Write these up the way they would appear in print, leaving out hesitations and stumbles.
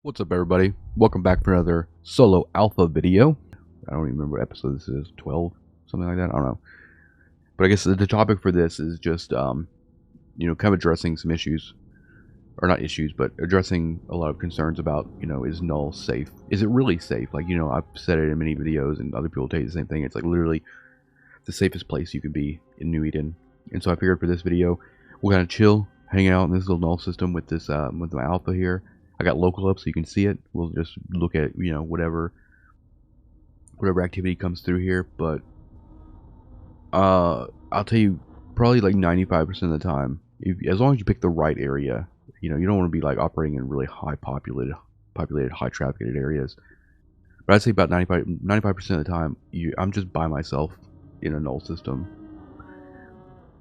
What's up, everybody? Welcome back for another solo alpha video. I don't even remember what episode this is, 12, something like that. I don't know. But I guess the topic for this is just, kind of addressing some issues, or not issues, but addressing a lot of concerns about, is Null safe? Is it really safe? Like, I've said it in many videos, and other people tell you the same thing. It's like literally the safest place you can be in New Eden. And so I figured for this video, we're gonna chill, hang out in this little Null system with this, with my alpha here. I got local up so you can see it. We'll just look at, whatever activity comes through here. But I'll tell you, probably like 95% of the time, as long as you pick the right area, you don't want to be like operating in really high populated, high trafficked areas. But I'd say about 95% of the time, I'm just by myself in a Null system.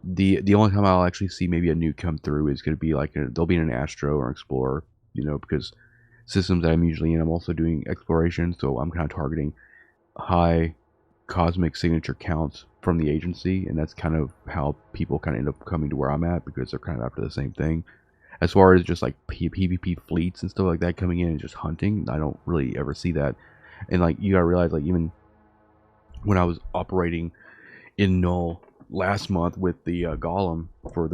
The only time I'll actually see maybe a nuke come through is going to be like they'll be in an Astro or Explorer, because systems that I'm usually in, I'm also doing exploration, so I'm kind of targeting high cosmic signature counts from the agency, and that's kind of how people kind of end up coming to where I'm at, because they're kind of after the same thing. As far as just like PvP fleets and stuff like that coming in and just hunting, I don't really ever see that. And like, you gotta realize, like, even when I was operating in Null last month with the Golem for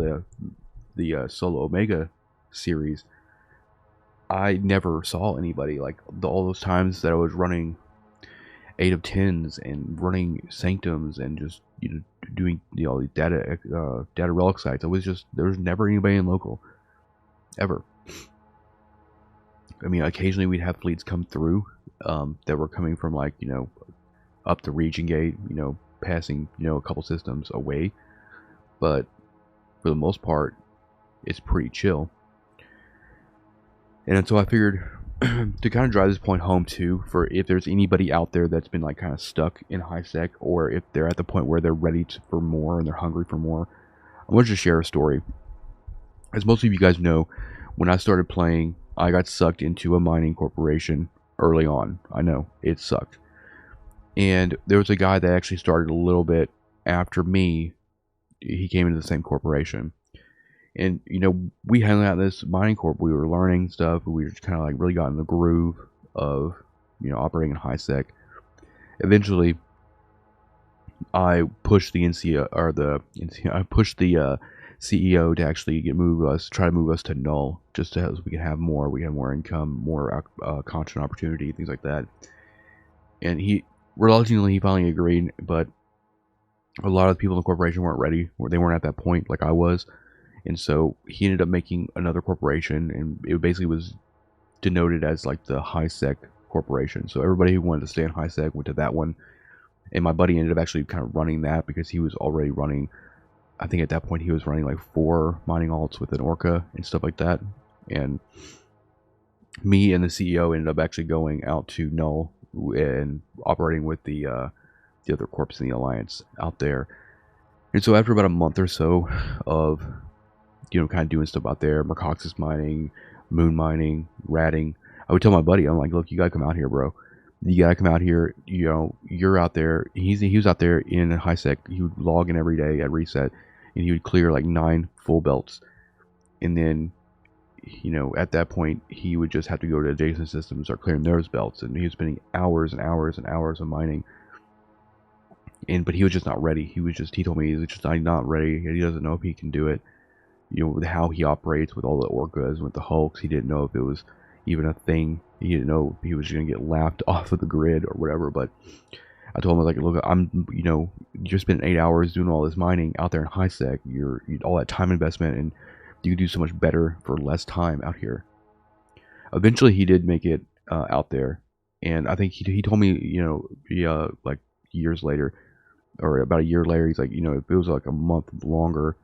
the Solo Omega series, I never saw anybody. Like, all those times that I was running 8 of 10s and running sanctums and just doing data relic sites, there was never anybody in local ever. I mean, occasionally we'd have fleets come through that were coming from, like, up the region gate, passing a couple systems away, but for the most part it's pretty chill. And so I figured to kind of drive this point home too, for if there's anybody out there that's been like kind of stuck in high sec, or if they're at the point where they're ready for more and they're hungry for more, I want to just share a story. As most of you guys know, when I started playing, I got sucked into a mining corporation early on. I know, it sucked. And there was a guy that actually started a little bit after me. He came into the same corporation. And, we hung out in this mining corp. We were learning stuff. We were just kind of like really got in the groove of, operating in high sec. Eventually, I pushed the I pushed the CEO to actually try to move us to Null, just so we can have more. We have more income, more content opportunity, things like that. And reluctantly, he finally agreed, but a lot of the people in the corporation weren't ready, or they weren't at that point like I was. And so he ended up making another corporation, and it basically was denoted as like the high sec corporation. So everybody who wanted to stay in high sec went to that one. And my buddy ended up actually kind of running that, because he was already running, I think at that point he was running like 4 mining alts with an Orca and stuff like that. And me and the CEO ended up actually going out to Null and operating with the other corps in the Alliance out there. And so after about a month or so of kind of doing stuff out there, Mercoxis mining, moon mining, ratting, I would tell my buddy, I'm like, look, you gotta come out here, bro. You gotta come out here. You're out there. He was out there in high sec. He would log in every day at reset, and he would clear like 9 full belts. And then, at that point, he would just have to go to adjacent systems and start clearing those belts. And he was spending hours and hours and hours of mining. But he was just not ready. He told me he's just not ready. He doesn't know if he can do it. How he operates with all the Orcas, with the Hulks. He didn't know if it was even a thing. He didn't know if he was going to get laughed off of the grid or whatever. But I told him, like, look, you're spending 8 hours doing all this mining out there in high sec. You're all that time investment, and you can do so much better for less time out here. Eventually, he did make it out there, and I think he told me, like years later, or about a year later, he's like, if it was like a month longer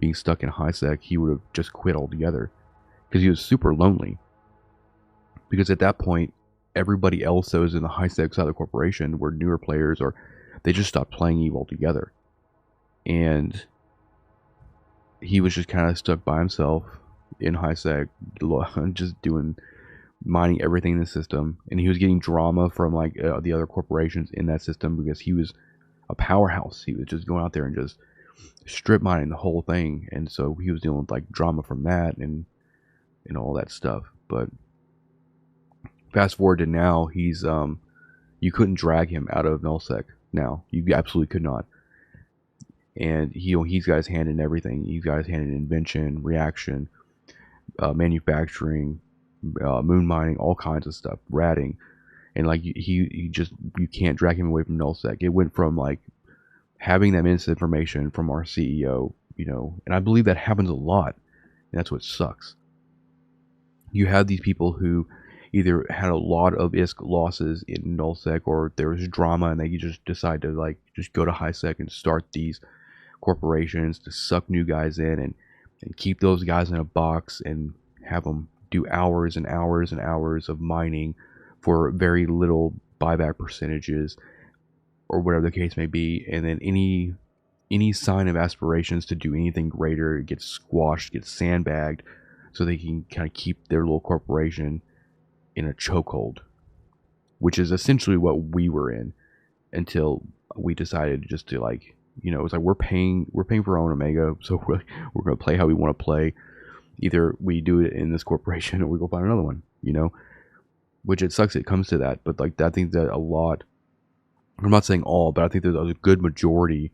being stuck in high sec, he would have just quit altogether, because he was super lonely. Because at that point, everybody else that was in the high sec side of the corporation were newer players, or they just stopped playing EVE altogether. And he was just kind of stuck by himself in high sec, just mining everything in the system. And he was getting drama from like the other corporations in that system, because he was a powerhouse. He was just going out there and just strip mining the whole thing, and so he was dealing with like drama from that and all that stuff. But Fast forward to now, he's you couldn't drag him out of nullsec now. You absolutely could not. And he's got his hand in everything. He's got his hand in invention, reaction, manufacturing, moon mining, all kinds of stuff, ratting. And like you can't drag him away from nullsec. It went from like having that misinformation from our CEO, and I believe that happens a lot, and that's what sucks. You have these people who either had a lot of ISK losses in nullsec, or there was drama and they just decide to like just go to highsec and start these corporations to suck new guys in and keep those guys in a box and have them do hours and hours and hours of mining for very little buyback percentages or whatever the case may be. And then any sign of aspirations to do anything greater gets squashed, gets sandbagged, so they can kind of keep their little corporation in a chokehold, which is essentially what we were in until we decided just to like, it's like we're paying for our own Omega, so we're going to play how we want to play. Either we do it in this corporation or we go find another one, which it sucks it comes to that. But like, I think that a lot, I'm not saying all, but I think there's a good majority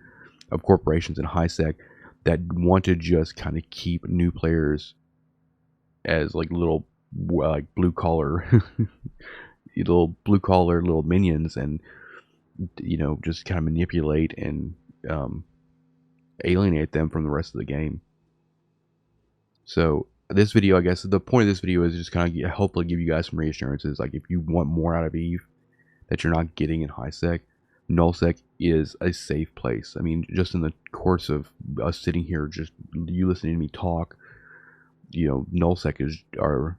of corporations in highsec that want to just kind of keep new players as like little like blue collar little minions, and just kind of manipulate and alienate them from the rest of the game. So this video, I guess the point of this video is just kind of hopefully give you guys some reassurances. Like, if you want more out of Eve that you're not getting in highsec, nullsec is a safe place. I mean, just in the course of us sitting here, just you listening to me talk, nullsec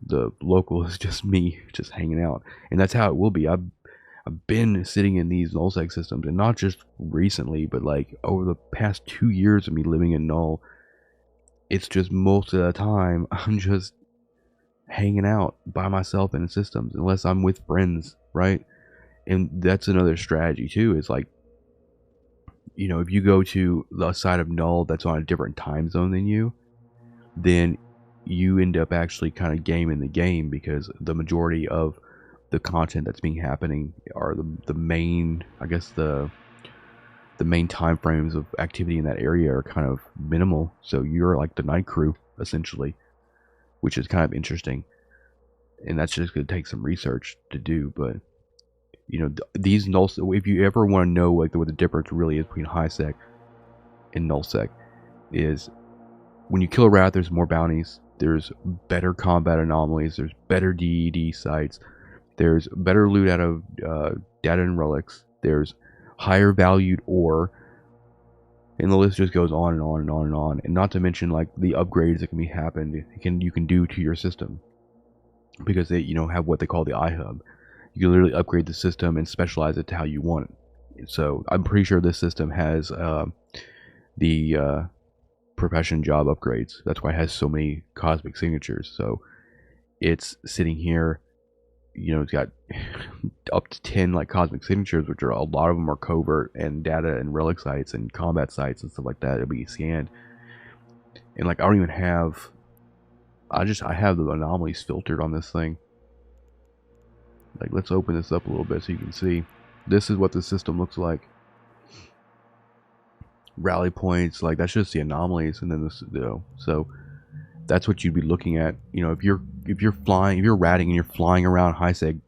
the local is just me just hanging out, and that's how it will be. I've been sitting in these nullsec systems, and not just recently, but like over the past 2 years of me living in null. It's just most of the time I'm just hanging out by myself in systems, unless I'm with friends, right? And that's another strategy too, is like, if you go to the side of null that's on a different time zone than you, then you end up actually kind of gaming the game, because the majority of the content that's being happening are the main, I guess the main time frames of activity in that area are kind of minimal. So you're like the night crew essentially, which is kind of interesting, and that's just going to take some research to do. But these null, if you ever want to know like what the difference really is between highsec and nullsec, is when you kill a rat, there's more bounties, there's better combat anomalies, there's better DED sites, there's better loot out of data and relics, there's higher valued ore, and the list just goes on and on and on and on. And not to mention like the upgrades that you can do to your system, because they have what they call the iHub. You can literally upgrade the system and specialize it to how you want it. So I'm pretty sure this system has the profession job upgrades. That's why it has so many cosmic signatures. So it's sitting here, it's got up to 10 like cosmic signatures, which are a lot of them are covert and data and relic sites and combat sites and stuff like that. It'll be scanned, and like I don't even have, I have the anomalies filtered on this thing. Like, let's open this up a little bit so you can see. This is what the system looks like. Rally points, like that's just the anomalies, and then this, so that's what you'd be looking at. If you're ratting and you're flying around highsec,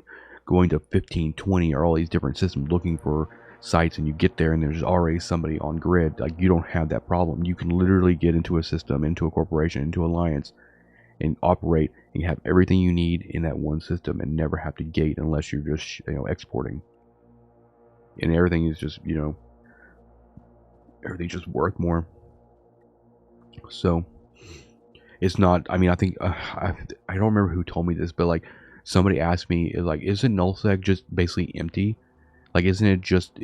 going to 15, 20 or all these different systems looking for sites, and you get there and there's already somebody on grid, like you don't have that problem. You can literally get into a system, into a corporation, into alliance, and operate and have everything you need in that one system, and never have to gate unless you're just exporting. And everything is just everything's just worth more. So it's not, I mean, I think I don't remember who told me this, but like somebody asked me, like, isn't nullsec just basically empty? Like, isn't it just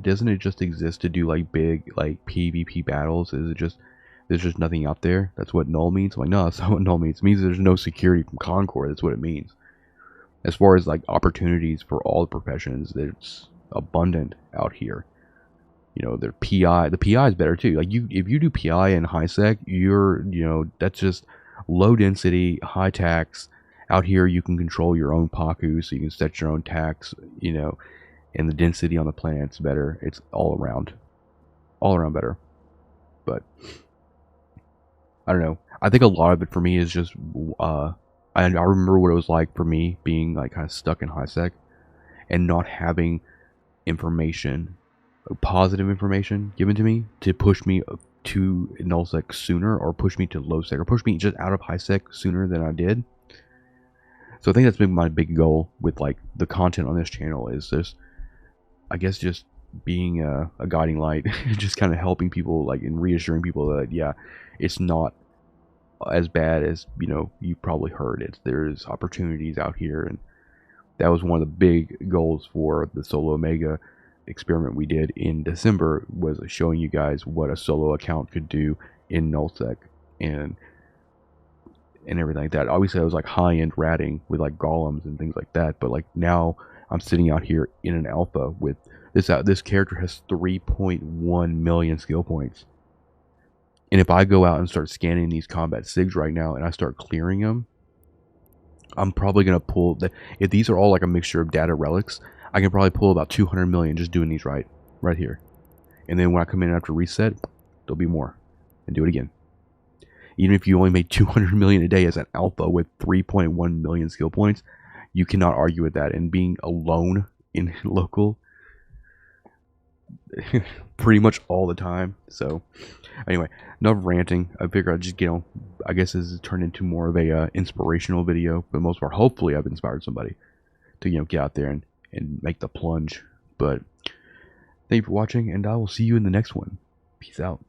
doesn't it just exist to do like big like PvP battles? Is it just there's just nothing out there? That's what null means? I'm like, no, that's not what null means. It means there's no security from Concord. That's what it means. As far as like opportunities for all the professions, it's abundant out here. Their PI, the PI is better too. Like if you do PI in highsec, you're that's just low density, high tax, Out here, you can control your own Paku, so you can set your own tax, you know, and the density on the planet's better. It's all around better. But I don't know. I think a lot of it for me is just, I remember what it was like for me being like kind of stuck in high sec and not having information, positive information given to me to push me to null sec sooner, or push me to low sec, or push me just out of high sec sooner than I did. So I think that's been my big goal with like the content on this channel, is just, I guess, just being a guiding light, just kind of helping people, like, and reassuring people that, yeah, it's not as bad as, you know, you probably heard. There's opportunities out here, and that was one of the big goals for the Solo Omega experiment we did in December, was showing you guys what a solo account could do in nullsec and everything like that. Obviously, I was like high-end ratting with like golems and things like that, but like now I'm sitting out here in an alpha with this character has 3.1 million skill points. And if I go out and start scanning these combat SIGs right now and I start clearing them, I'm probably going to pull, if these are all like a mixture of data relics, I can probably pull about 200 million just doing these right here. And then when I come in after reset, there'll be more, and do it again. Even if you only made 200 million a day as an alpha with 3.1 million skill points, you cannot argue with that. And being alone in local pretty much all the time. So anyway, enough ranting. I figure I'd just, you know, I guess this has turned into more of a inspirational video, but most part, hopefully I've inspired somebody to, you know, get out there and make the plunge. But thank you for watching, and I will see you in the next one. Peace out.